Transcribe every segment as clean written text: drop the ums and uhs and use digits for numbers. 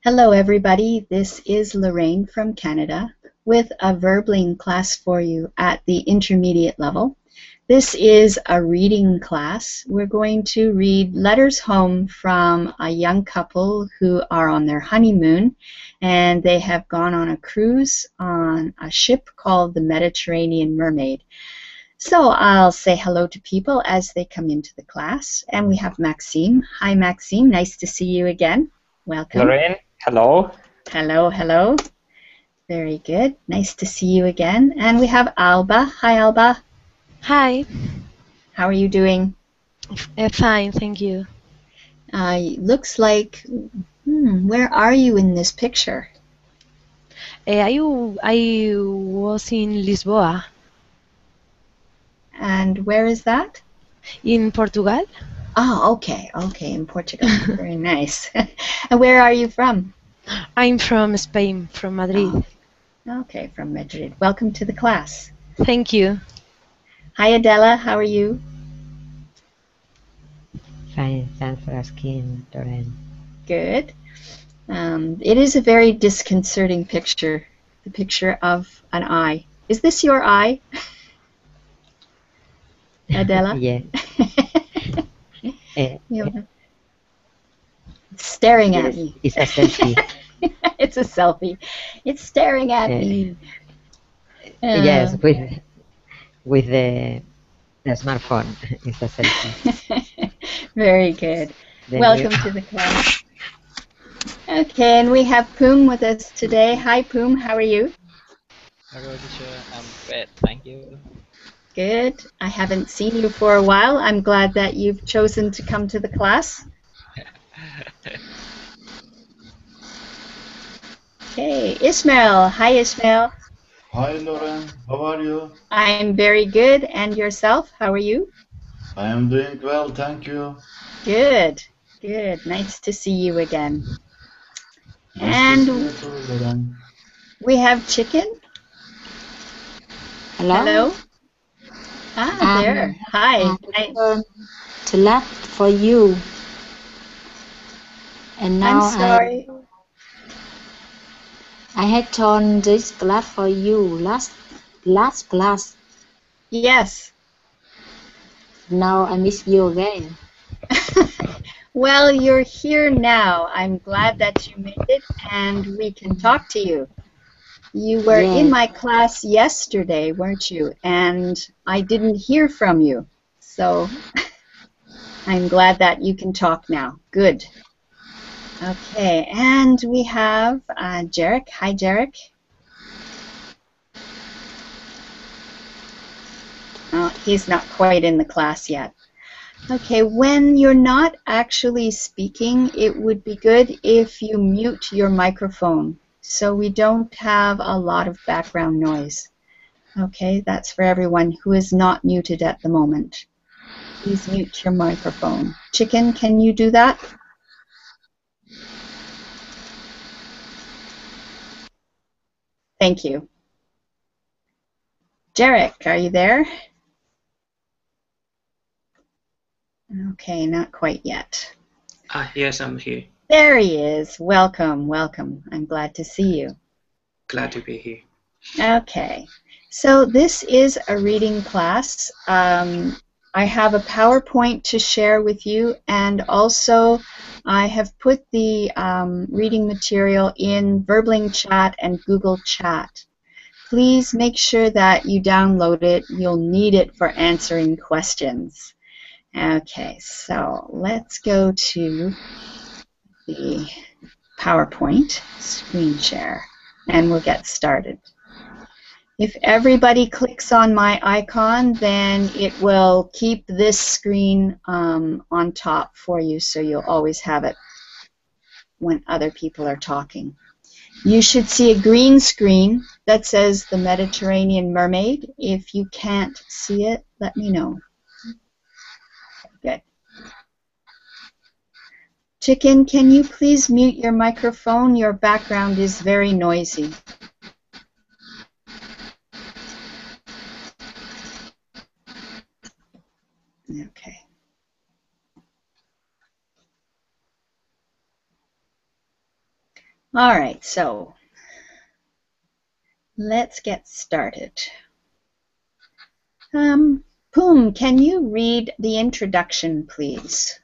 Hello everybody, this is Lorraine from Canada with a verbling class for you at the intermediate level. This is a reading class. We're going to read letters home from a young couple who are on their honeymoon, and they have gone on a cruise on a ship called the Mediterranean Mermaid. So I'll say hello to people as they come into the class, and we have Maxime. Hi Maxime, nice to see you again. Welcome. Lorraine, hello. Hello, hello. Very good. Nice to see you again. And we have Alba. Hi, Alba. Hi. How are you doing? Fine, thank you. Looks like, where are you in this picture? I was in Lisboa. And where is that? In Portugal. Oh, okay, in Portugal. Very nice. And where are you from? I'm from Spain, from Madrid. Oh, okay, from Madrid. Welcome to the class. Thank you. Hi, Adela. How are you? Fine, thanks for asking, Lorraine. Good. It is a very disconcerting picture, the picture of an eye. Is this your eye, Adela? Yeah. It's staring at me. It's a selfie. It's a selfie. It's staring at me. Yes, with the smartphone. It's a selfie. Very good. Welcome to the class. Okay, and we have Poom with us today. Hi, Poom. How are you? Hello, teacher. I'm great. Thank you. Good. I haven't seen you for a while. I'm glad that you've chosen to come to the class. Okay, Ismail. Hi, Ismail. Hi, Lauren. How are you? I'm very good. And yourself? How are you? I am doing well, thank you. Good. Good. Nice to see you again. Nice to see you too, Lauren. We have Chicken. Hello. Ah, there. Hi. To left for you. And now I'm sorry. I had turned this class for you last class. Yes. Now I miss you again. Well, you're here now. I'm glad that you made it and we can talk to you. You were in my class yesterday, weren't you? And I didn't hear from you. So I'm glad that you can talk now. Good. Okay, and we have Jarek. Hi, Jarek. Oh, he's not quite in the class yet. Okay, when you're not actually speaking, it would be good if you mute your microphone so we don't have a lot of background noise. Okay, that's for everyone who is not muted at the moment. Please mute your microphone. Chicken, can you do that? Thank you. Jarek, are you there? Okay, not quite yet. Yes, I'm here. There he is. Welcome, welcome. I'm glad to see you. Glad to be here. Okay, so this is a reading class. I have a PowerPoint to share with you, and also I have put the reading material in Verbling Chat and Google Chat. Please make sure that you download it. You'll need it for answering questions. Okay, so let's go to the PowerPoint screen share, and we'll get started. If everybody clicks on my icon, then it will keep this screen on top for you, so you'll always have it when other people are talking. You should see a green screen that says the Mediterranean Mermaid. If you can't see it, let me know. Good. Chicken, can you please mute your microphone? Your background is very noisy. Okay. All right, so let's get started. Poom, can you read the introduction, please?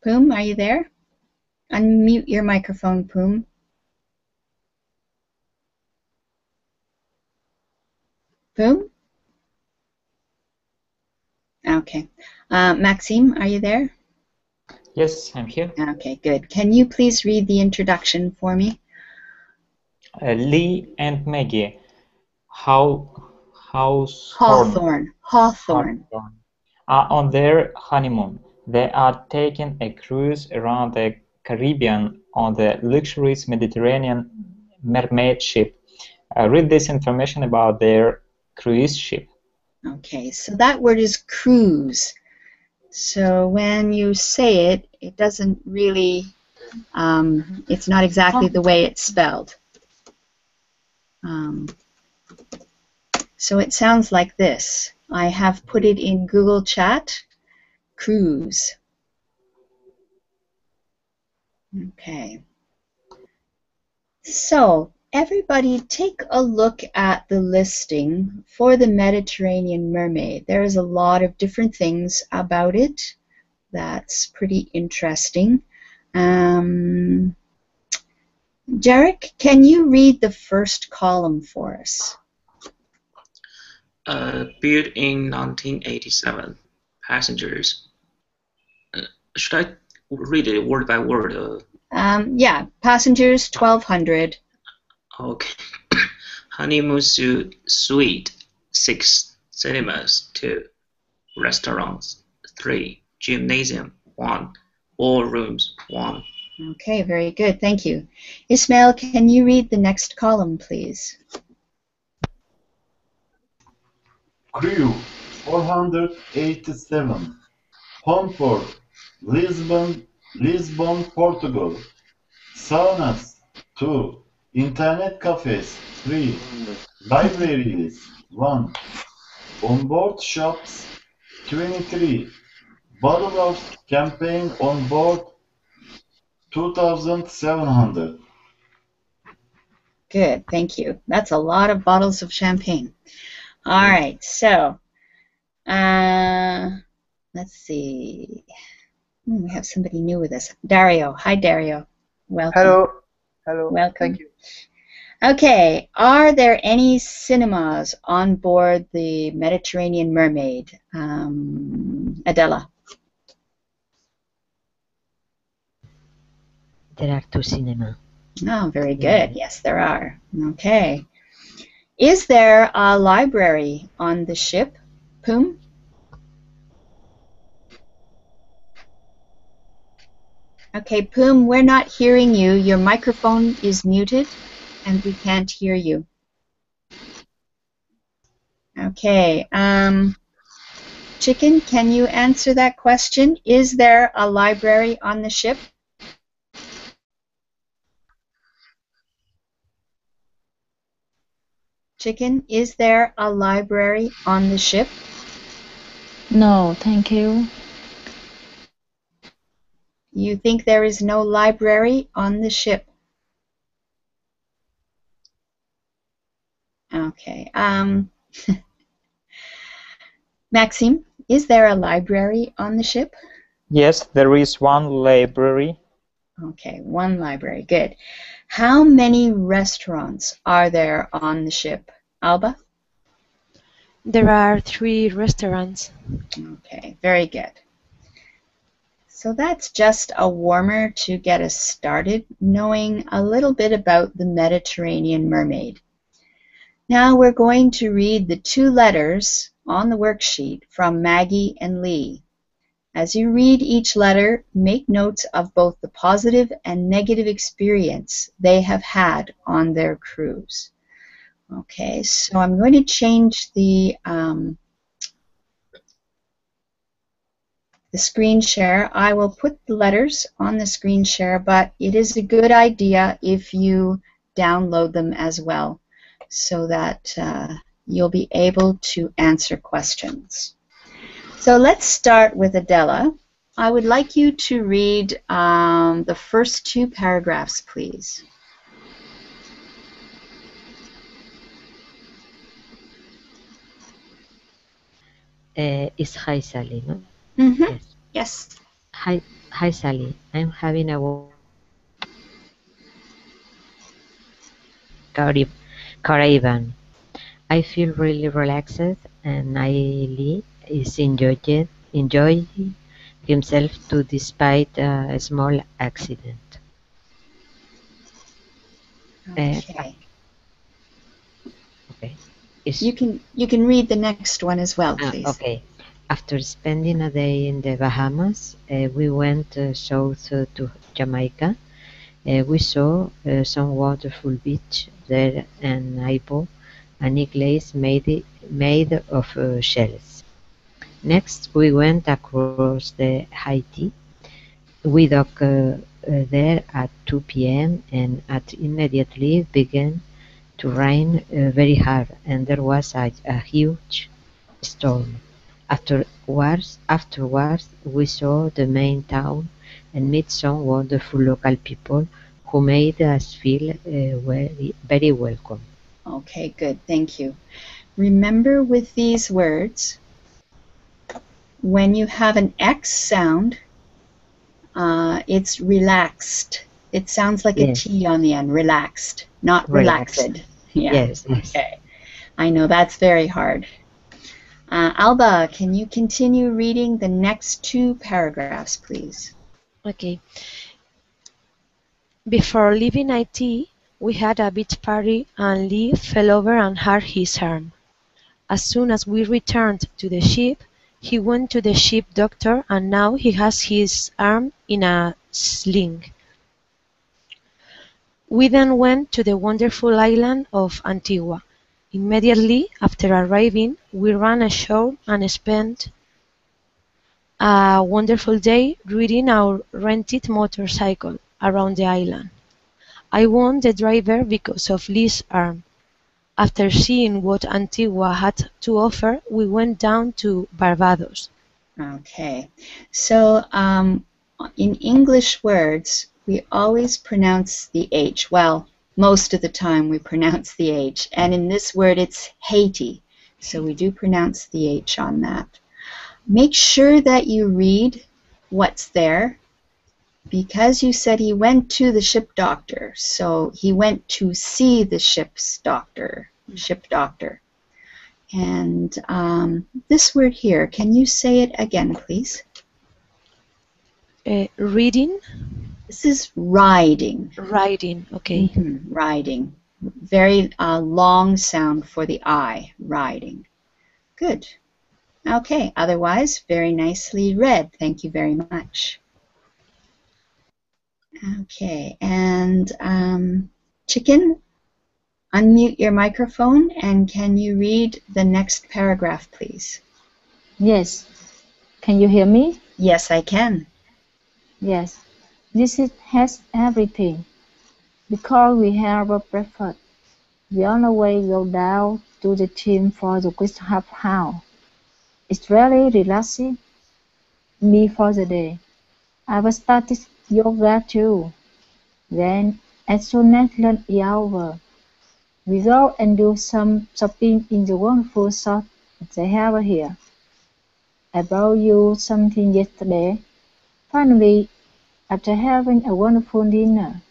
Poom, are you there? Unmute your microphone, Poom. Poom? Okay. Maxime, are you there? Yes, I'm here. Okay, good. Can you please read the introduction for me? Lee and Maggie, Hawthorne. Hawthorne are on their honeymoon. They are taking a cruise around the Caribbean on the luxurious Mediterranean Mermaid ship. Read this information about their cruise ship. Okay, so that word is cruise. So when you say it, it doesn't really, it's not exactly the way it's spelled. So it sounds like this. I have put it in Google Chat, cruise. Okay. So everybody take a look at the listing for the Mediterranean Mermaid. There's a lot of different things about it. That's pretty interesting. Jarek, can you read the first column for us? Built in 1987. Passengers. Should I read it word by word? Yeah, passengers 1,200. Okay. Honeymoon suite 6, cinemas 2, restaurants 3, gymnasium 1, ballrooms 1. Okay, very good. Thank you. Ismail, can you read the next column, please? Crew 487. Home port Lisbon, Portugal. Saunas 2. Internet cafes 3. Libraries 1. Onboard shops 23. Bottle of campaign on board 2,700. Good, thank you. That's a lot of bottles of champagne. All right, so let's see. We have somebody new with us. Dario. Hi, Dario. Welcome. Hello. Hello. Welcome. Thank you. Okay, are there any cinemas on board the Mediterranean Mermaid? Adela. There are 2 cinemas. Oh, very good. Yes, there are. Okay. Is there a library on the ship, Poom? Okay, Poom, we're not hearing you. Your microphone is muted and we can't hear you. Okay. Chicken, can you answer that question? Is there a library on the ship? Chicken, is there a library on the ship? No, thank you. You think there is no library on the ship? Okay. Maxime, is there a library on the ship? Yes, there is one library. Okay, one library. Good. How many restaurants are there on the ship? Alba? There are 3 restaurants. Okay, very good. So that's just a warmer to get us started, knowing a little bit about the Mediterranean Mermaid. Now we're going to read the 2 letters on the worksheet from Maggie and Lee. As you read each letter, make notes of both the positive and negative experience they have had on their cruise. Okay, so I'm going to change the screen share. I will put the letters on the screen share, but it is a good idea if you download them as well so that you'll be able to answer questions. So let's start with Adela. I would like you to read the first two paragraphs, please. It's hi Sally, no? Mm-hmm. Yes. Yes. Hi Sally. I'm having a Caribbean. I feel really relaxed, and Lee is enjoying himself too despite a small accident. Okay. Okay. You can read the next one as well, please. Okay. After spending a day in the Bahamas, we went south to Jamaica. We saw some wonderful beach there, and I bought a necklace made of shells. Next, we went across the Haiti. We docked there at 2 p.m. and it immediately began to rain very hard, and there was a huge storm. Afterwards, we saw the main town and met some wonderful local people who made us feel very welcome. Okay, good. Thank you. Remember with these words, when you have an X sound, it's relaxed. It sounds like a Yes. T on the end, relaxed, not Relaxed. relaxed. Yeah. Yes. Okay. I know that's very hard. Alba, can you continue reading the next two paragraphs, please? Okay. Before leaving IT, we had a beach party and Lee fell over and hurt his arm. As soon as we returned to the ship, he went to the ship doctor and now he has his arm in a sling. We then went to the wonderful island of Antigua. Immediately after arriving, we ran ashore and spent a wonderful day riding our rented motorcycle around the island. I won the driver because of Lee's arm. After seeing what Antigua had to offer, we went down to Barbados. Okay. So in English words, we always pronounce the H. Well, most of the time we pronounce the H. And in this word, it's Haiti. So we do pronounce the H on that. Make sure that you read what's there, because you said he went to the ship doctor. So he went to see the ship doctor. And this word here, can you say it again, please? Reading? This is riding. Riding, okay. Riding. Very long sound for the I, riding. Good. Okay, otherwise, very nicely read. Thank you very much. Okay, and Chicken, unmute your microphone and can you read the next paragraph, please? Yes. Can you hear me? Yes, I can. Yes. This has everything. Because we have a breakfast, we on the way go down to the gym for the quick half hour. It's really relaxing me for the day. I will start yoga too. Then, as soon as lunch is over, we go and do some shopping in the wonderful shop they have here. I brought you something yesterday. Finally, after having a wonderful dinner,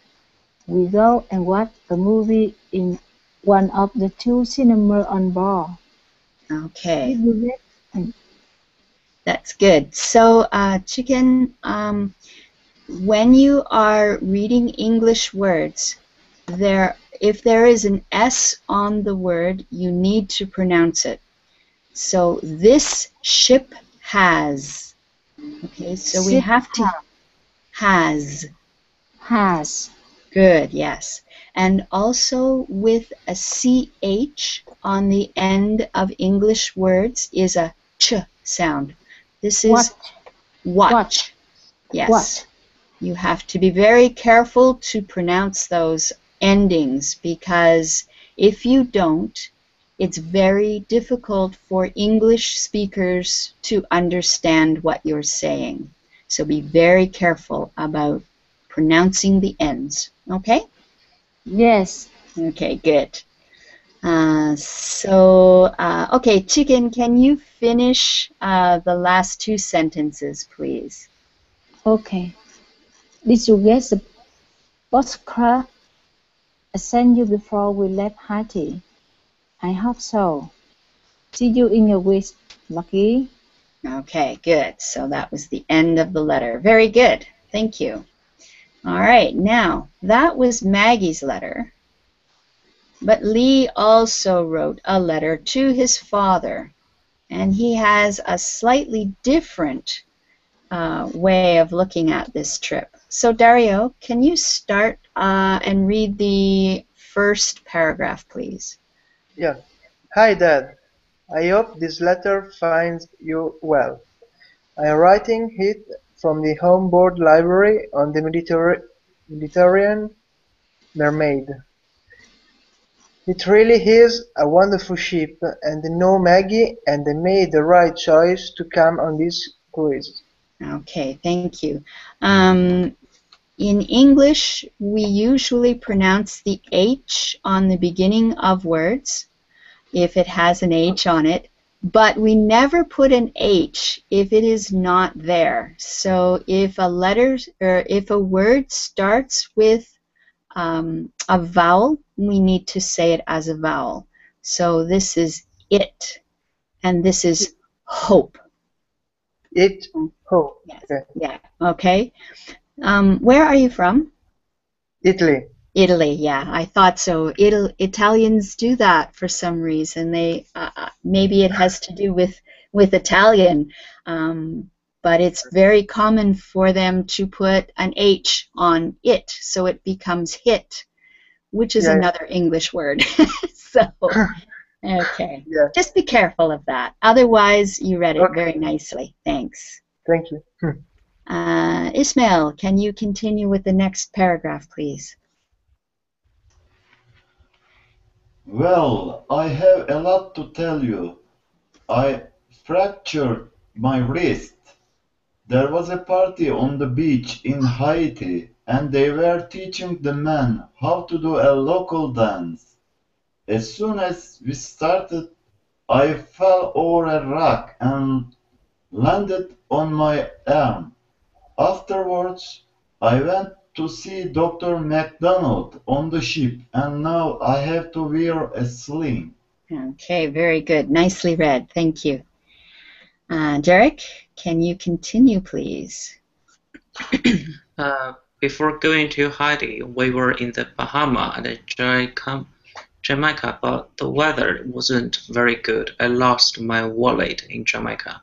we go and watch a movie in one of the two cinemas on board. Okay. That's good. So, Chicken, when you are reading English words, if there is an S on the word, you need to pronounce it. So, this ship has. Okay, so we have to has. Good, yes. And also with a CH on the end of English words is a ch sound. This is watch. Yes. Watch. You have to be very careful to pronounce those endings, because if you don't, it's very difficult for English speakers to understand what you're saying. So be very careful about pronouncing the ends. Okay? Yes. Okay, good. Okay, Chicken, can you finish the last two sentences, please? Okay. Did you get the postcard I sent you before we left Haiti? I hope so. See you in a week, Lucky. Okay, good. So that was the end of the letter. Very good. Thank you. All right, now that was Maggie's letter, but Lee also wrote a letter to his father, and he has a slightly different way of looking at this trip. So Dario, can you start and read the first paragraph, please? Yeah. Hi, Dad. I hope this letter finds you well. I am writing it from the homeboard library on the Mediterranean Mermaid. It really is a wonderful ship, and I know Maggie and I made the right choice to come on this cruise. Okay, thank you. In English, we usually pronounce the H on the beginning of words if it has an H on it, but we never put an H if it is not there. So if a letter or if a word starts with a vowel, we need to say it as a vowel. So this is it, and this is hope. It, hope. Yes. Okay. Yeah. Okay. Where are you from? Italy. Italy, yeah, I thought so. Italians do that for some reason. They maybe it has to do with Italian, but it's very common for them to put an H on it, so it becomes hit, which is another English word. So, okay, Yeah. just be careful of that. Otherwise, you read it very nicely. Thanks. Thank you. Ismail, can you continue with the next paragraph, please? Well, I have a lot to tell you. I fractured my wrist. There was a party on the beach in Haiti, and they were teaching the men how to do a local dance. As soon as we started, I fell over a rock and landed on my arm. Afterwards, I went to see Dr. MacDonald on the ship, and now I have to wear a sling. Okay, very good. Nicely read. Thank you. Derek, can you continue, please? Before going to Haiti, we were in the Bahamas and Jamaica, but the weather wasn't very good. I lost my wallet in Jamaica.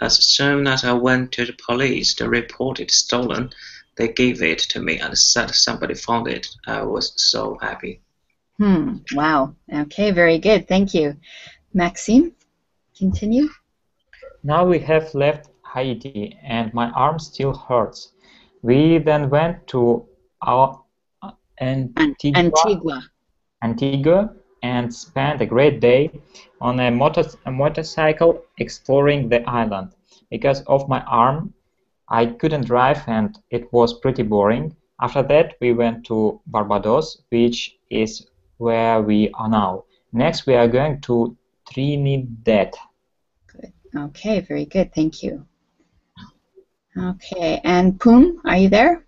As soon as I went to the police to report it stolen, they gave it to me and said somebody found it. I was so happy. Wow. Okay, very good. Thank you. Maxime, continue. Now we have left Haiti and my arm still hurts. We then went to our Antigua and spent a great day on a motorcycle exploring the island. Because of my arm, I couldn't drive and it was pretty boring. After that, we went to Barbados, which is where we are now. Next, we are going to Trinidad. Good. Okay, very good. Thank you. Okay, and Poom, are you there?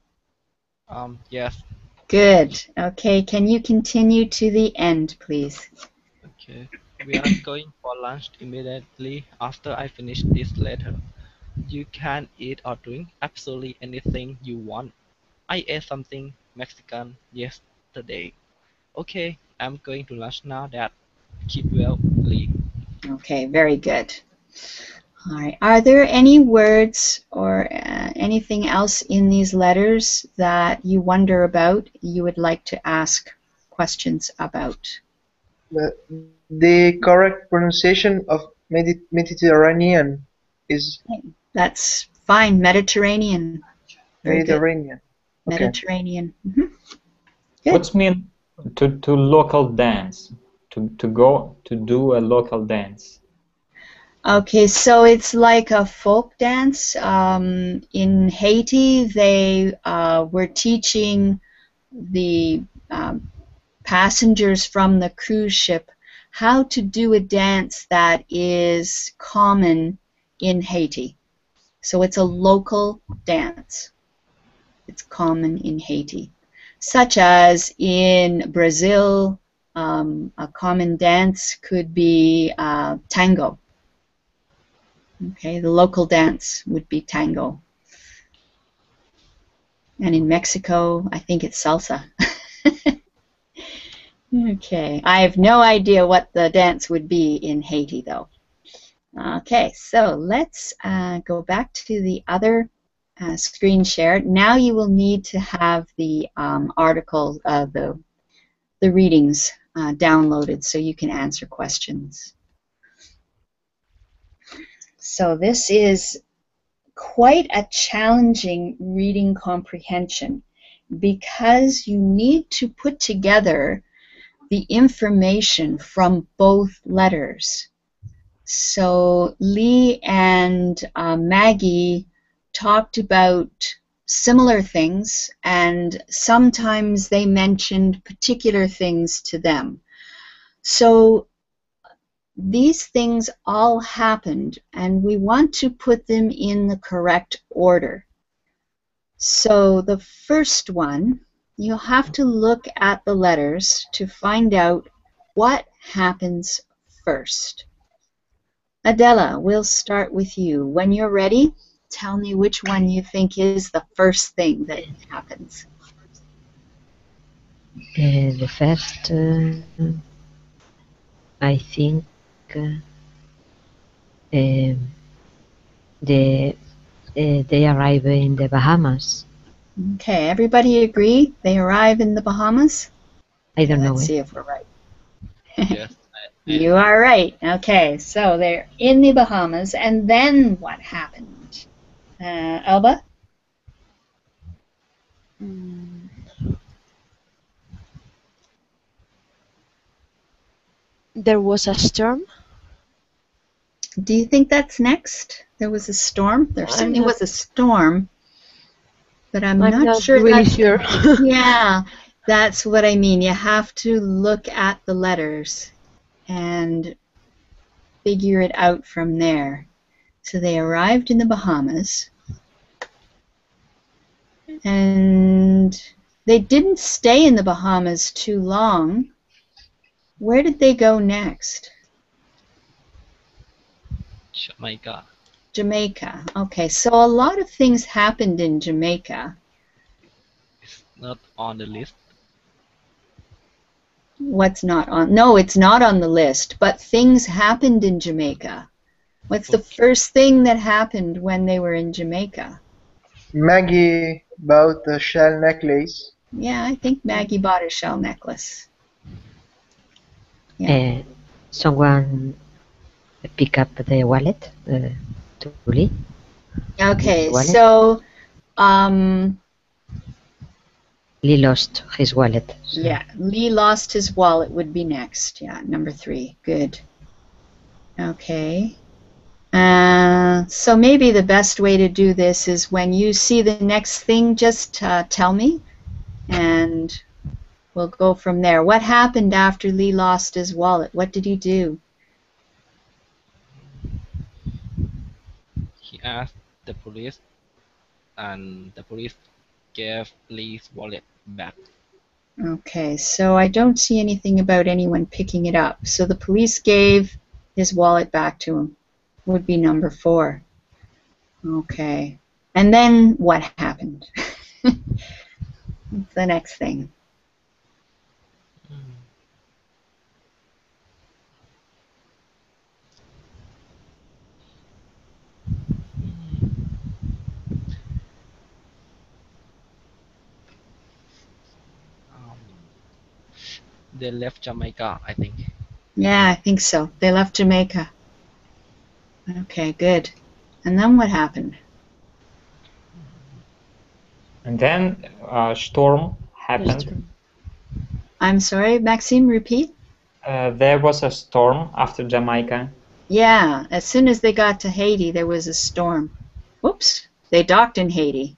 Yes. Good. Okay, can you continue to the end, please? Okay. We are going for lunch immediately after I finish this letter. You can eat or drink absolutely anything you want. I ate something Mexican yesterday. Okay, I'm going to lunch now, Dad. Keep well, Lee. Okay, very good. All right. Are there any words or anything else in these letters that you wonder about, you would like to ask questions about? The correct pronunciation of Mediterranean is That's fine. Mediterranean. Very Mediterranean. Good. Okay. Mediterranean. What's mean to local dance? to go to do a local dance? Okay, so it's like a folk dance. In Haiti, they were teaching the passengers from the cruise ship how to do a dance that is common in Haiti. So it's a local dance. It's common in Haiti. Such as in Brazil, a common dance could be tango. Okay, the local dance would be tango. And in Mexico, I think it's salsa. Okay, I have no idea what the dance would be in Haiti, though. Okay, so let's go back to the other screen share. Now you will need to have the article, the readings downloaded so you can answer questions. So this is quite a challenging reading comprehension because you need to put together the information from both letters. So Lee and Maggie talked about similar things, and sometimes they mentioned particular things to them. So these things all happened, and we want to put them in the correct order. So the first one, you'll have to look at the letters to find out what happens first. Adela, we'll start with you. When you're ready, tell me which one you think is the first thing that happens. The first, I think, they arrive in the Bahamas. Okay, everybody agree? They arrive in the Bahamas? I don't know. Let's see if we're right. Yes. You are right. Okay, so they're in the Bahamas, and then what happened? Elba? There was a storm. Do you think that's next? There was a storm? There certainly was a storm, but I'm not sure really that's sure. Yeah, that's what I mean. You have to look at the letters and figure it out from there. So they arrived in the Bahamas, and they didn't stay in the Bahamas too long. Where did they go next? Jamaica. Jamaica. Okay, so a lot of things happened in Jamaica. It's not on the list. What's not on? No, it's not on the list, but things happened in Jamaica. What's the first thing that happened when they were in Jamaica? Maggie bought a shell necklace. Yeah, I think Maggie bought a shell necklace. Yeah. Someone pick up the wallet to Lee. Okay, so Lee lost his wallet. So. Yeah, Lee lost his wallet would be next. Yeah, number 3. Good. Okay. So maybe the best way to do this is when you see the next thing, just tell me, and we'll go from there. What happened after Lee lost his wallet? What did he do? He asked the police, and the police gave Lee's wallet back. Okay, so I don't see anything about anyone picking it up. So the police gave his wallet back to him. Would be number 4. Okay. And then what happened? What's the next thing? They left Jamaica, I think. Yeah, I think so. They left Jamaica. Okay, good. And then what happened? And then a storm happened. I'm sorry, Maxime, repeat? There was a storm after Jamaica. Yeah, as soon as they got to Haiti, there was a storm. Whoops, they docked in Haiti,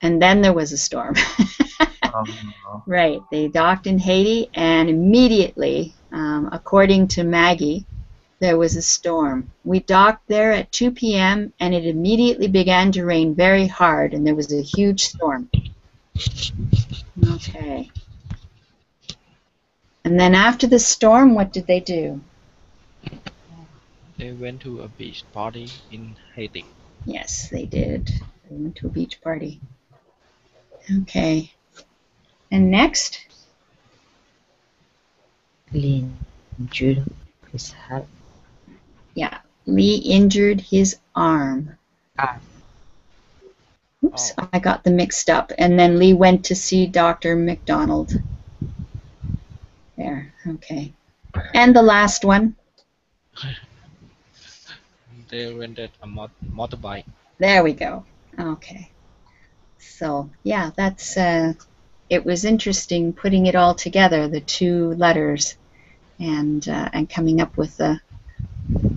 and then there was a storm. Right, they docked in Haiti, and immediately, according to Maggie, there was a storm. We docked there at 2 p.m., and it immediately began to rain very hard, and there was a huge storm. Okay. And then after the storm, what did they do? They went to a beach party in Haiti. Yes, they did. They went to a beach party. Okay. And next? Lee injured his head. Yeah, Lee injured his arm. Oops, Oh. I got them mixed up. And then Lee went to see Dr. McDonald. There, okay. And the last one? They rented a motorbike. There we go. Okay. So, yeah, that's, it was interesting putting it all together, the two letters, and coming up with a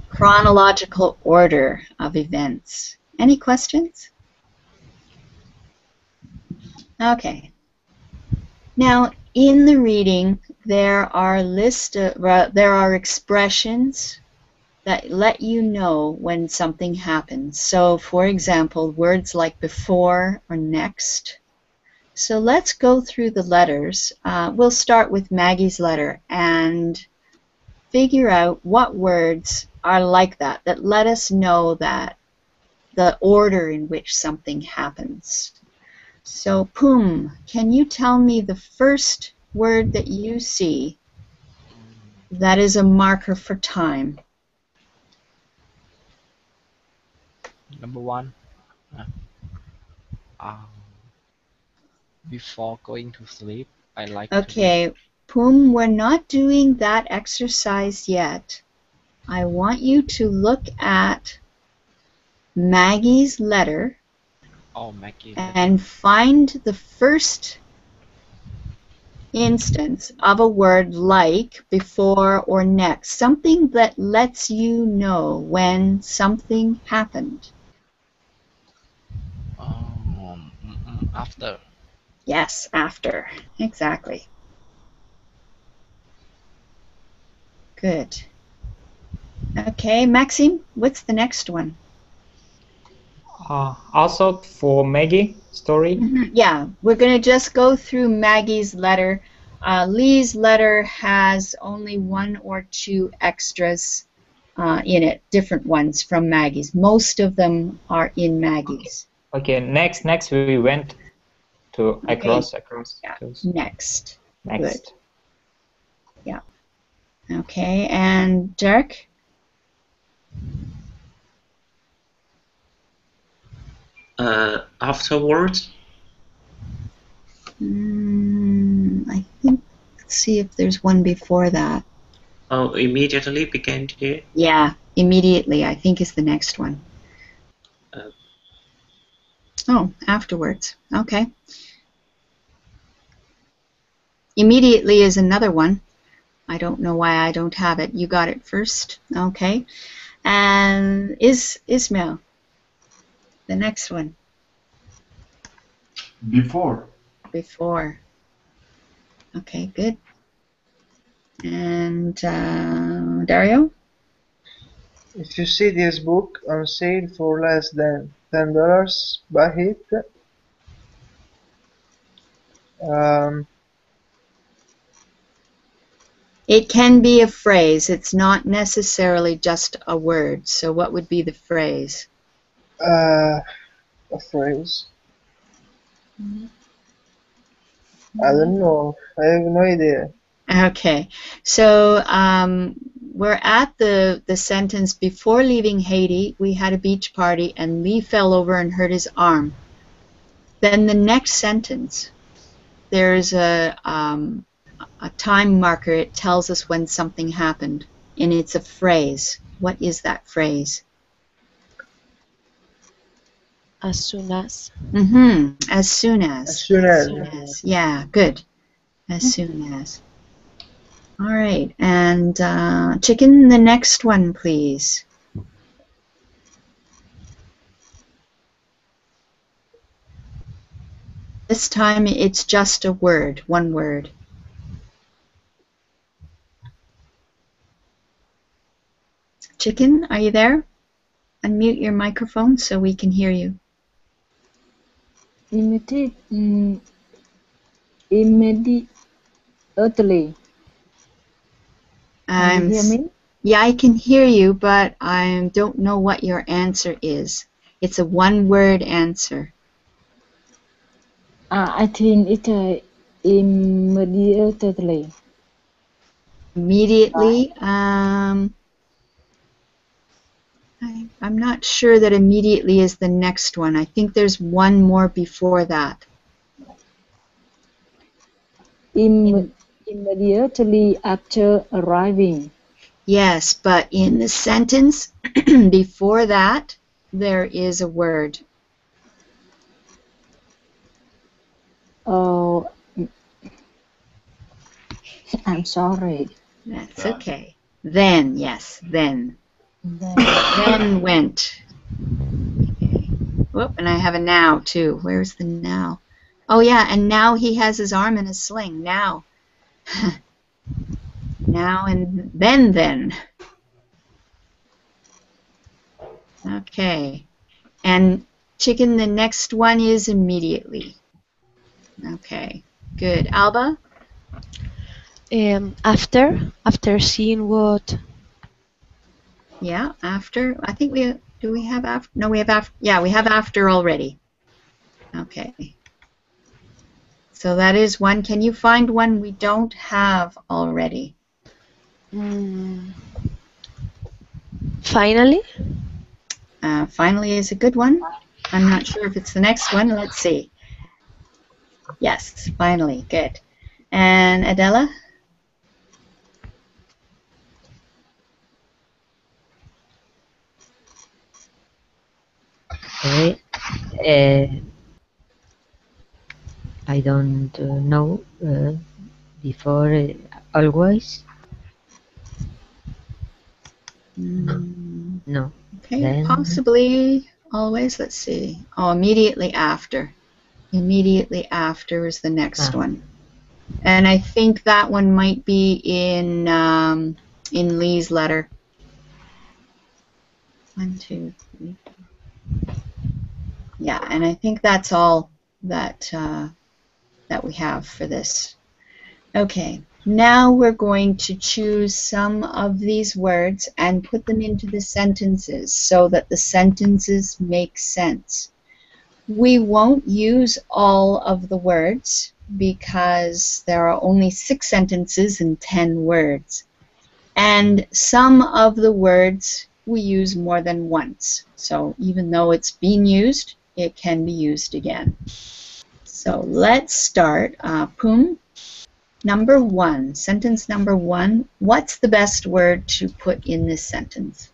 chronological order of events. Any questions? Okay. Now, in the reading, there are expressions that let you know when something happens. So, for example, words like before or next. So let's go through the letters. We'll start with Maggie's letter and figure out what words are like that let us know that the order in which something happens. So, Pum, can you tell me the first word that you see that is a marker for time? Number one. Before going to sleep, I like to Okay, Pum, we're not doing that exercise yet. I want you to look at Maggie's letter Maggie. and find the first instance of a word like before or next, something that lets you know when something happened. After. Yes, after. Exactly. Good. Okay, Maxime, what's the next one? Also for Maggie story. Yeah, we're going to just go through Maggie's letter. Lee's letter has only one or two extras in it, different ones from Maggie's. Most of them are in Maggie's. Okay, next we went to across. Yeah. Those. Next. Next. Good. Yeah. Okay, and Dirk? Afterwards, I think, let's see if there's one before that. immediately began to. Yeah, immediately, I think is the next one. Oh, afterwards. Okay. Immediately is another one. I don't know why I don't have it. You got it first. Okay. And Ismail, the next one. Before. Before. Okay, good. And Dario? If you see this book on sale for less than $10, buy it. It can be a phrase. It's not necessarily just a word. So what would be the phrase? A phrase. I don't know. I have no idea. Okay. So we're at the sentence, before leaving Haiti, we had a beach party and Lee fell over and hurt his arm. Then the next sentence, there's a time marker. It tells us when something happened, and it's a phrase. What is that phrase? As soon as. As soon as. As soon as. Yeah, good. As soon as. All right, and Chicken, the next one, please. This time it's just a word, one word. Chicken, are you there? Unmute your microphone so we can hear you. Immediately. Can you hear me? Yeah, I can hear you, but I don't know what your answer is. It's a one-word answer. I think it's immediately. Immediately. I'm not sure that immediately is the next one. I think there's one more before that. Immediately after arriving. Yes, but in the sentence before that, there is a word. Oh, I'm sorry. That's okay. Then, yes, then. Then went. Okay. Whoop, and I have a now, too. Where's the now? Oh, yeah, and now he has his arm in a sling. Now. Now and then. Okay. And Chicken, the next one is immediately. Okay, good. Alba? After seeing what? Yeah, after. I think do we have after? No, we have after. Yeah, we have after already. Okay. So that is one. Can you find one we don't have already? Finally? Finally is a good one. I'm not sure if it's the next one. Let's see. Yes, finally. Good. And Adela? Okay. I don't know. Before always. No. Okay, Then. possibly always. Let's see. Oh, immediately after. Immediately after is the next one. And I think that one might be in Lee's letter. 1, 2, 3. Yeah, and I think that's all that that we have for this. Okay, now we're going to choose some of these words and put them into the sentences so that the sentences make sense. We won't use all of the words because there are only 6 sentences and 10 words. And some of the words we use more than once. So even though it's been used, it can be used again. So let's start. Poom, number 1, sentence number 1. What's the best word to put in this sentence?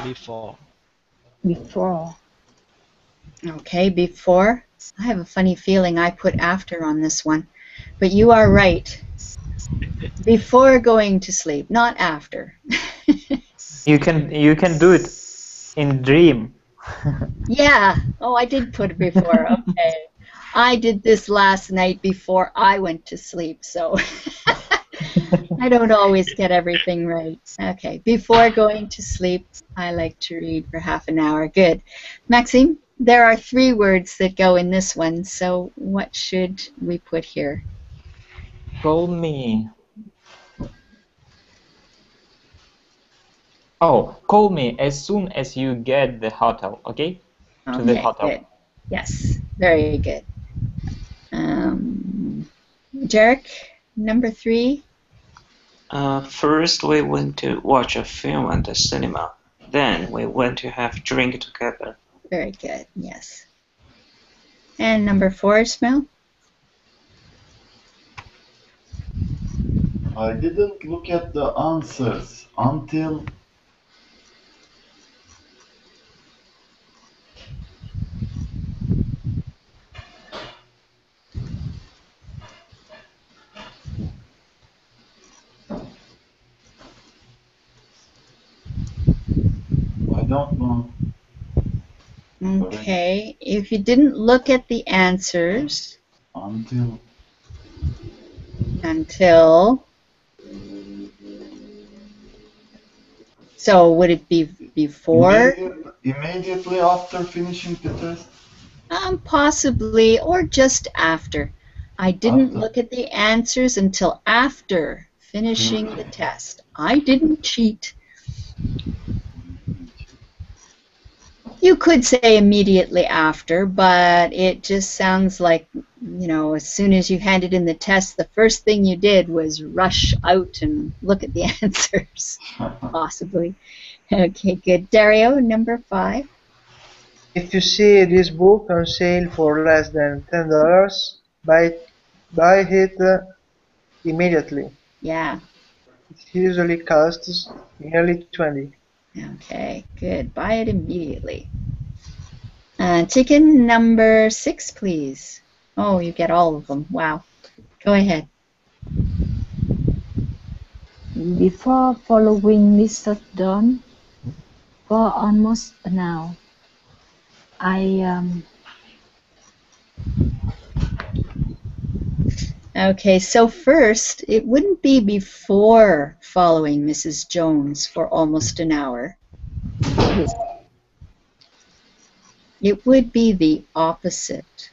Before. Before. Okay, before. I have a funny feeling I put after on this one, but you are right. Before going to sleep, not after. You can do it in dream. Yeah. Oh, I did put it before. Okay. I did this last night before I went to sleep, so I don't always get everything right. Okay. Before going to sleep, I like to read for half an hour. Good. Maxime, there are 3 words that go in this one, so what should we put here? Call me. Oh, call me as soon as you get the hotel, okay? To the Okay, hotel. good. Yes, very good. Jarek, number 3. First we went to watch a film at the cinema. Then we went to have a drink together. Very good, yes. And number 4, Smell? I didn't look at the answers until don't know. Okay, if you didn't look at the answers Until so would it be before? immediately after finishing the test? Possibly, or just after. I didn't After. look at the answers until after finishing the test. I didn't cheat. You could say immediately after, but it just sounds like, as soon as you handed in the test, the first thing you did was rush out and look at the answers. Possibly. Okay, good. Dario, number 5. If you see this book on sale for less than $10, buy it immediately. Yeah. It usually costs nearly 20. Okay, good. Buy it immediately. Chicken number 6, please. Oh, you get all of them. Wow. Go ahead. Before following Mr. John for almost an hour, I Okay, so first, it wouldn't be before following Mrs. Jones for almost an hour. yes, It would be the opposite.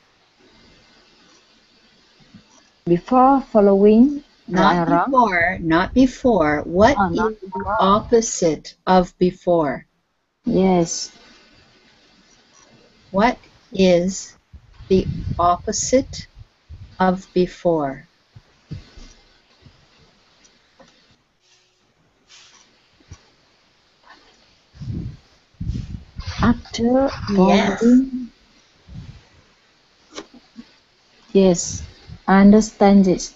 before following Not right or wrong. before, not before. What Oh, is not the before. opposite of before? Yes, What is the opposite of before? after Yes. following. Yes, I understand this.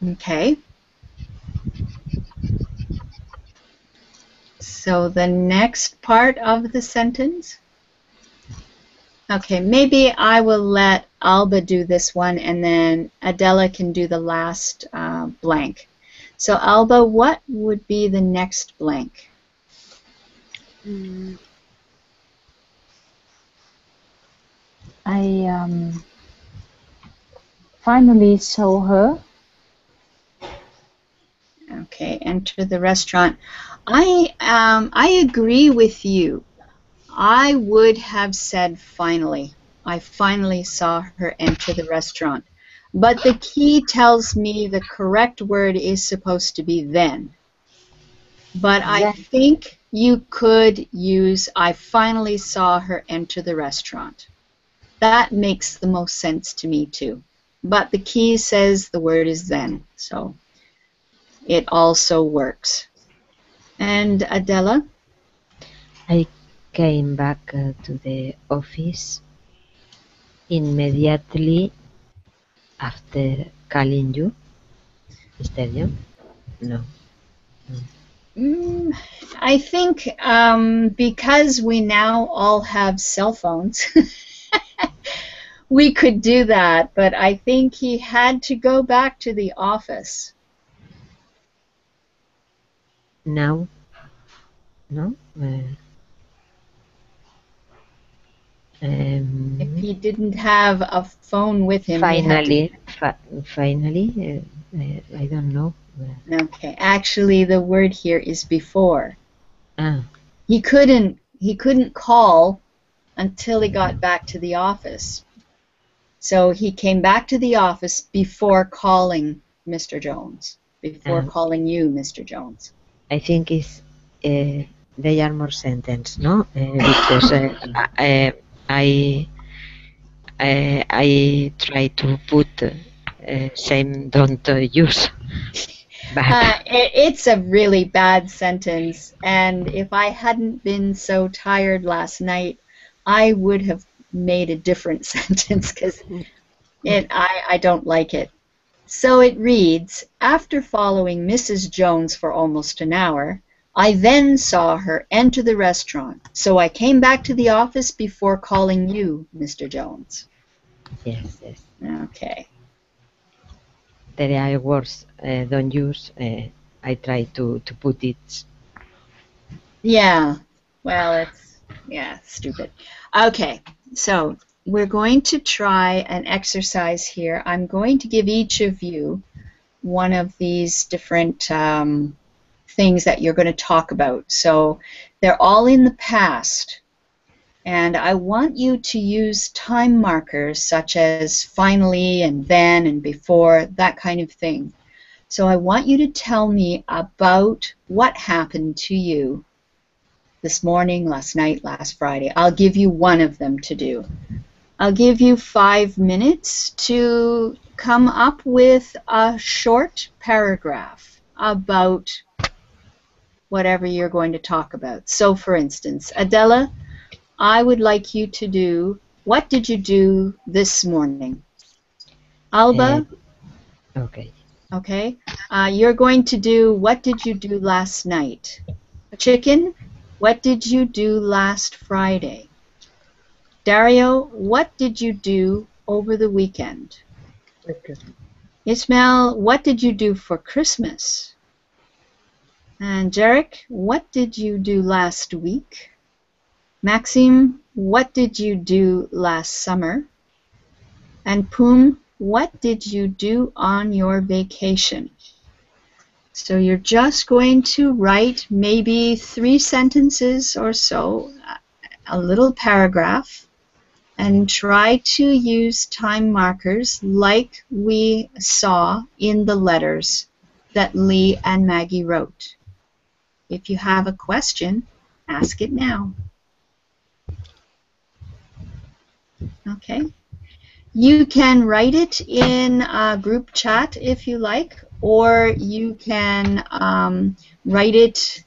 Okay. So the next part of the sentence. Okay, maybe I will let Alba do this one and then Adela can do the last blank. So Alba, what would be the next blank? I finally saw her. Okay, enter the restaurant. I agree with you. I would have said finally. I finally saw her enter the restaurant. But the key tells me the correct word is supposed to be then. But I Then, think you could use I finally saw her enter the restaurant. That makes the most sense to me too. But the key says the word is then, so it also works. And Adela? I came back to the office immediately after calling you, Mr. John. No. I think because we now all have cell phones, we could do that, but I think he had to go back to the office. Now? No? If he didn't have a phone with him, he had to. Finally, I don't know. Okay, actually, the word here is before. Ah, He couldn't call until he got back to the office. So he came back to the office before calling Mr. Jones, before calling you, Mr. Jones. I think it's they are more sentence, no? Because I try to put same don't use, but It's a really bad sentence, and if I hadn't been so tired last night, I would have made a different sentence because I don't like it. So it reads, after following Mrs. Jones for almost an hour, I then saw her enter the restaurant, so I came back to the office before calling you, Mr. Jones. yes. Okay. There are words don't use. I try to put it. Yeah. Well, Yeah, stupid. Okay, so we're going to try an exercise here. I'm going to give each of you one of these different things that you're going to talk about. So they're all in the past. And I want you to use time markers such as finally and then and before, that kind of thing. So I want you to tell me about what happened to you this morning, last night, last Friday. I'll give you one of them to do. I'll give you 5 minutes to come up with a short paragraph about whatever you're going to talk about. So, for instance, Adela, I would like you to do, what did you do this morning? Uh, Alba, okay. okay. You're going to do, what did you do last night? Chicken, what did you do last Friday? Dario, what did you do over the weekend? Okay. Ismail, what did you do for Christmas? And Jarek, what did you do last week? Maxime, what did you do last summer? And Poom, what did you do on your vacation? So you're just going to write maybe 3 sentences or so, a little paragraph, and try to use time markers like we saw in the letters that Lee and Maggie wrote. If you have a question, ask it now. Okay? You can write it in a group chat if you like, or you can write it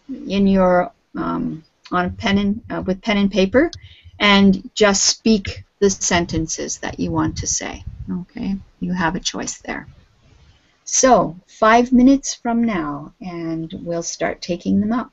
in your on pen and with pen and paper, and just speak the sentences that you want to say. Okay, you have a choice there. So 5 minutes from now, and we'll start taking them up.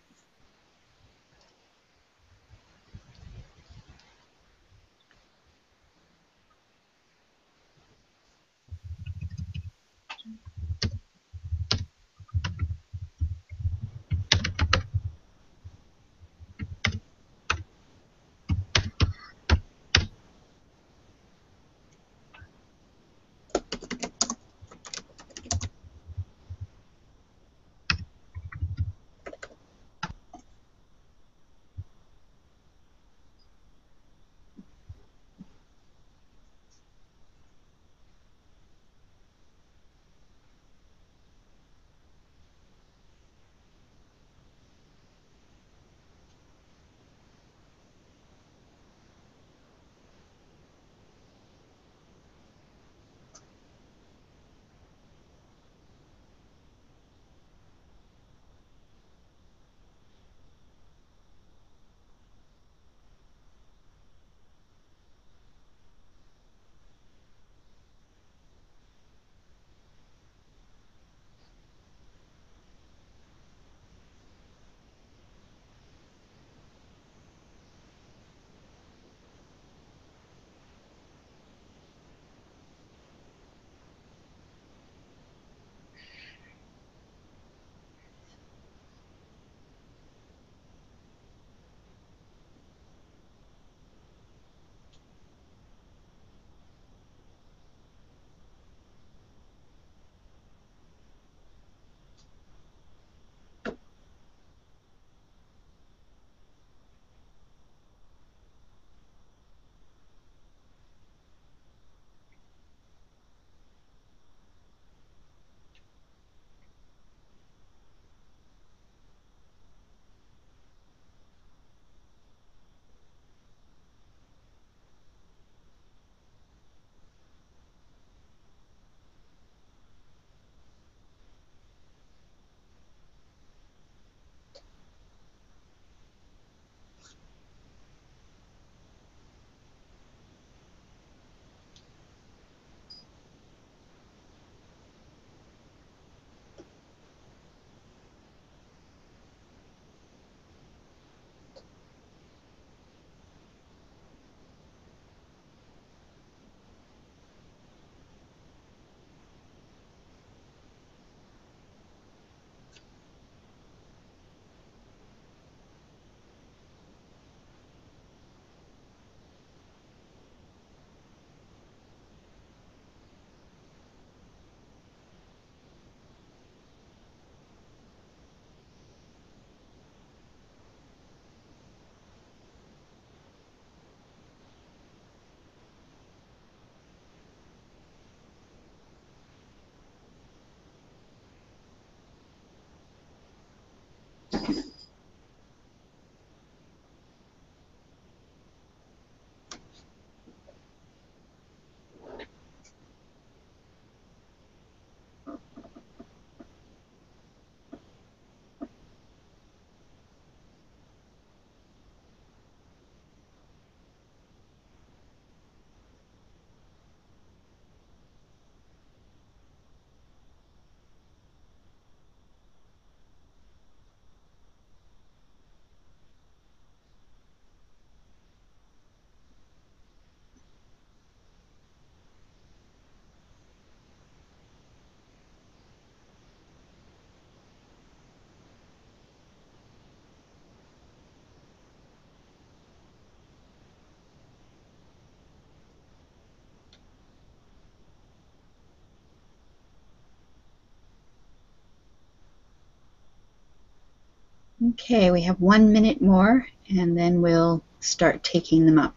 Okay, we have 1 minute more, and then we'll start taking them up.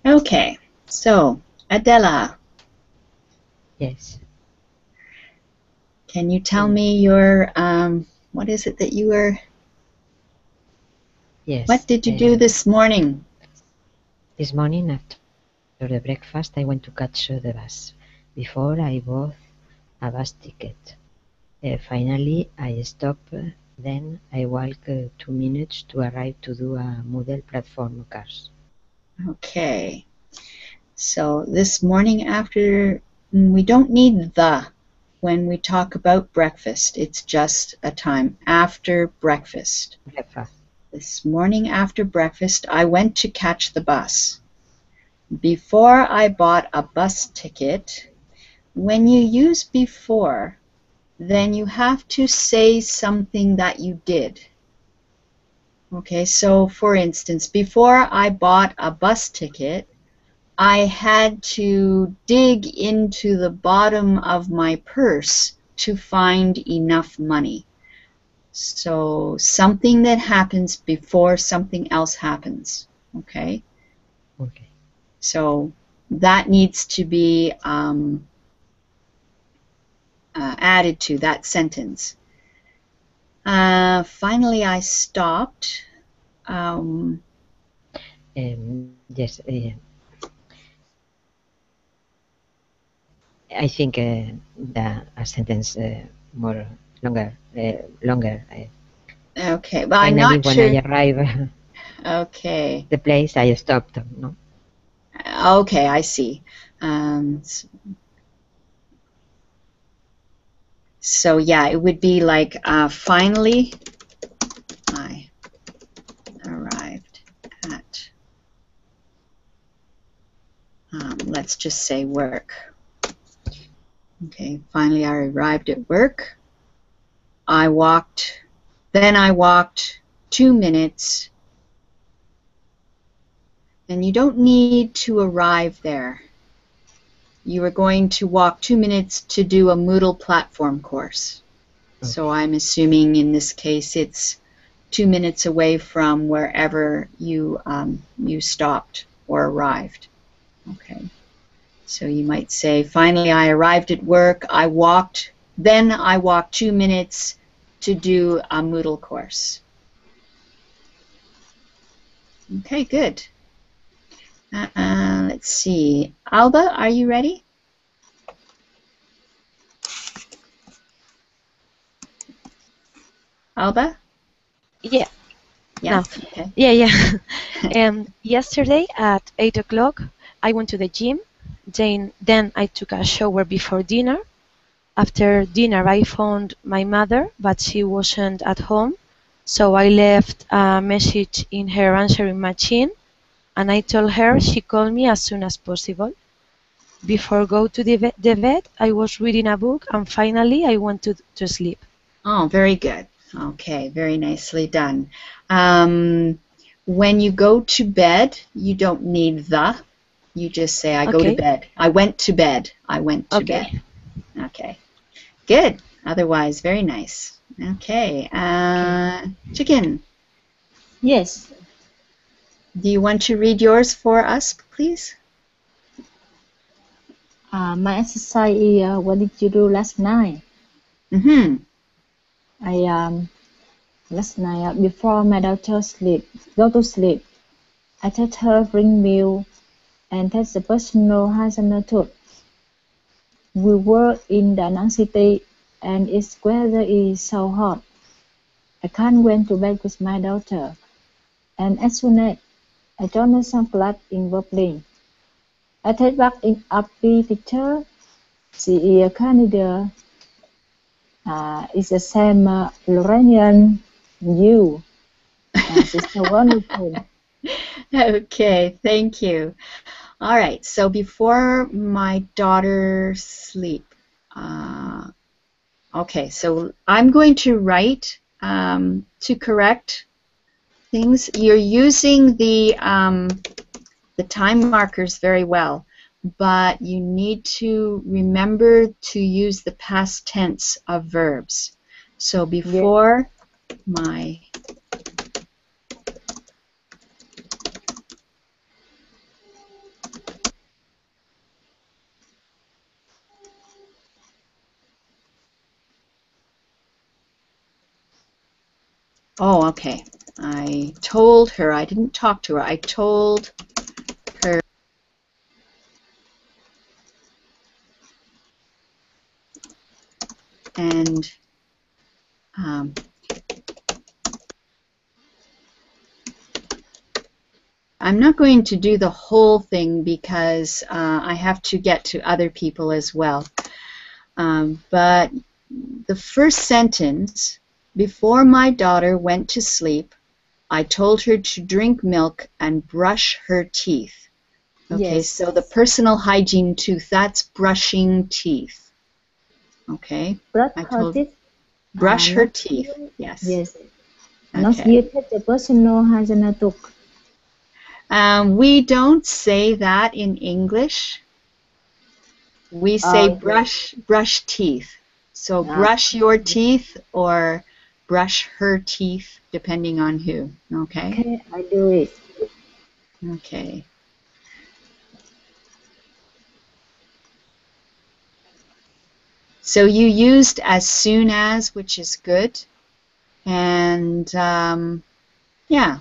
Okay, so Adela, Yes. can you tell me your, what is it that you were, Yes. what did you do this morning? This morning after the breakfast, I went to catch the bus. Before I bought a bus ticket. Finally, I stopped. Then I walked 2 minutes to arrive to do a model platform cars. Okay, so this morning after, we don't need the when we talk about breakfast. It's just a time after breakfast. Breakfast. This morning after breakfast, I went to catch the bus. Before I bought a bus ticket, when you use before, then you have to say something that you did. Okay, so for instance, before I bought a bus ticket, I had to dig into the bottom of my purse to find enough money. So something that happens before something else happens. Okay? Okay. So that needs to be added to that sentence. Finally, I stopped. Yes. I think a sentence more longer. Okay, well, I'm Finally, not when sure. I arrive Okay. the place, I stopped. No. Okay, I see. So yeah, it would be like finally I arrived at, let's just say work. Okay, finally I arrived at work. Then I walked 2 minutes, and you don't need to arrive there. You are going to walk 2 minutes to do a Moodle platform course. Okay. So I'm assuming in this case it's 2 minutes away from wherever you stopped or arrived. Okay. So you might say, finally I arrived at work, then I walked 2 minutes to do a Moodle course. Okay, good. Let's see. Alba, are you ready? Alba? Yeah. Yeah. No. Okay. Yeah. Yesterday at 8 o'clock, I went to the gym. Then I took a shower before dinner. After dinner, I found my mother, but she wasn't at home. So I left a message in her answering machine, and I told her she call me as soon as possible. Before go to the bed, I was reading a book, and finally I went to sleep. Oh, very good. Okay, very nicely done. When you go to bed, you don't need the. You just say, I go to Okay. bed. I went to bed. I went to bed. Okay. Okay, good. Otherwise, very nice. Okay, Okay. Chicken, Yes. do you want to read yours for us, please? My exercise is what did you do last night? Mm-hmm. I last night before my daughter go to sleep, I told her bring milk and take the personal hygiene too. We were in Da Nang city and its weather is so hot. I can't went to bed with my daughter. And as soon as I joined some class in Berlin, I take back in upbeat picture. She is a candidate. It's the same Lorrainian you. She's so wonderful. Okay, thank you. All right, so before my daughter sleep, okay, so I'm going to write to correct things. You're using the time markers very well, but you need to remember to use the past tense of verbs. So Yes, before my oh, okay. I told her, I didn't talk to her, I told her, and um, I'm not going to do the whole thing because I have to get to other people as well. But the first sentence, before my daughter went to sleep, I told her to drink milk and brush her teeth. Okay, yes. so the personal hygiene tooth, that's brushing teeth. Okay, Blood I told hurted. brush her Not teeth. Yes. yes. Not Okay. yet the personal hygiene took. We don't say that in English. We say Yes. brush teeth. So Uh, brush your teeth or brush her teeth, depending on who. Okay. okay, I do it. Okay. So you used as soon as, which is good. And yeah.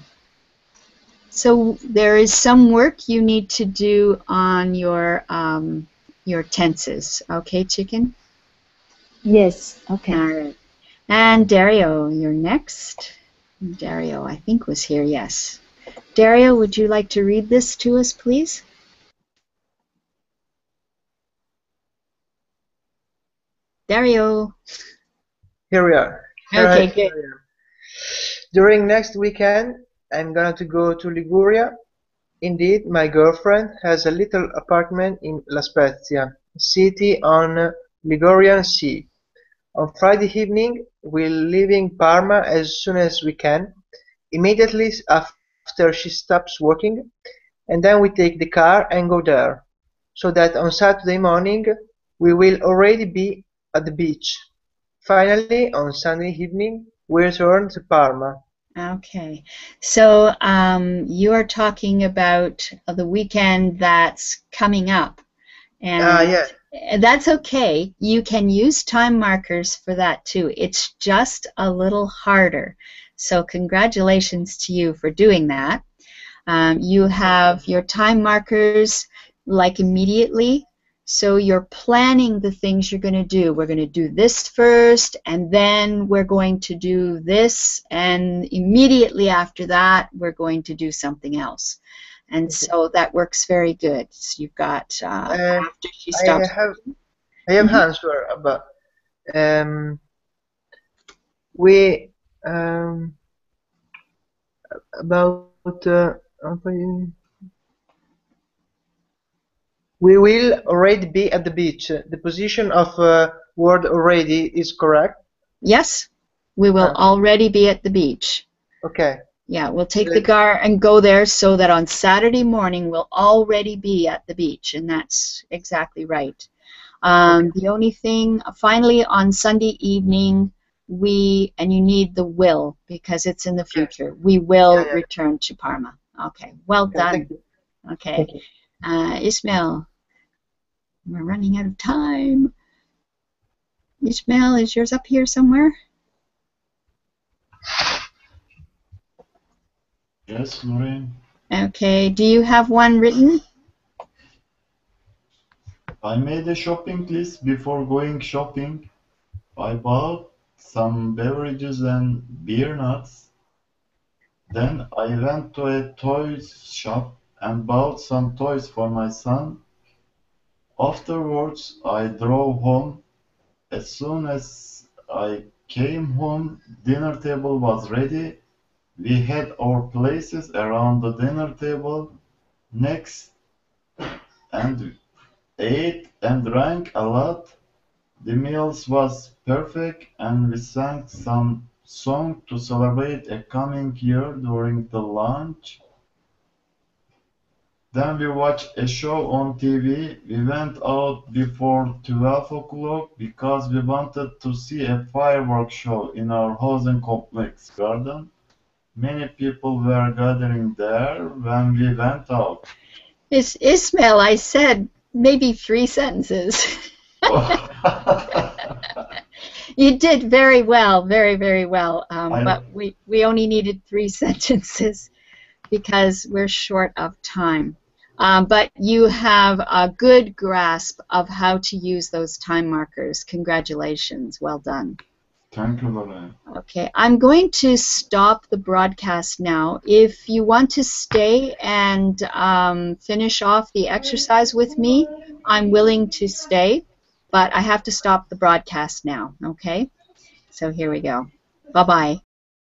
So there is some work you need to do on your tenses. Okay, chicken? Yes. All Okay. right. And Dario, you're next. Dario, I think, was here, yes. Dario, would you like to read this to us, please? Dario. Here we are. Okay, Here good. I am. During next weekend, I'm going to go to Liguria. Indeed, my girlfriend has a little apartment in La Spezia, a city on Ligurian Sea. On Friday evening, we'll leave in Parma as soon as we can, immediately after she stops working, and then we take the car and go there, so that on Saturday morning we will already be at the beach. Finally, on Sunday evening, we return to Parma. Okay. So you are talking about the weekend that's coming up. And Yeah. that's okay. You can use time markers for that too. It's just a little harder. So congratulations to you for doing that. You have your time markers like immediately. So you're planning the things you're going to do. We're going to do this first, and then we're going to do this, and immediately after that, we're going to do something else. And Okay. so that works very good. So you've got Uh, after she I stops have working. I have Mhm. answer about um we about we will already be at the beach. The position of word already is correct. Yes, we will already be at the beach. Okay. Yeah, we'll take the car and go there so that on Saturday morning we'll already be at the beach, and that's exactly right. The only thing, finally, on Sunday evening, and you need the will because it's in the future, we will return to Parma. Okay, well done. Thank you. Okay, Ismail, we're running out of time. Ismail, is yours up here somewhere? Yes, Lorraine. Okay, do you have one written? I made a shopping list before going shopping. I bought some beverages and beer nuts. Then I went to a toys shop and bought some toys for my son. Afterwards, I drove home. As soon as I came home, dinner table was ready. We had our places around the dinner table next and ate and drank a lot. The meals was perfect and we sang some song to celebrate a coming year during the lunch. Then we watched a show on TV. We went out before 12 o'clock because we wanted to see a fireworks show in our housing complex garden. Many people were gathering there when we went out. Ismail, I said maybe 3 sentences. You did very well, very, very well. But we only needed 3 sentences because we're short of time. But you have a good grasp of how to use those time markers. Congratulations. Well done. Thank you, Lorraine. Okay, I'm going to stop the broadcast now. If you want to stay and finish off the exercise with me, I'm willing to stay, but I have to stop the broadcast now, okay? So here we go. Bye-bye.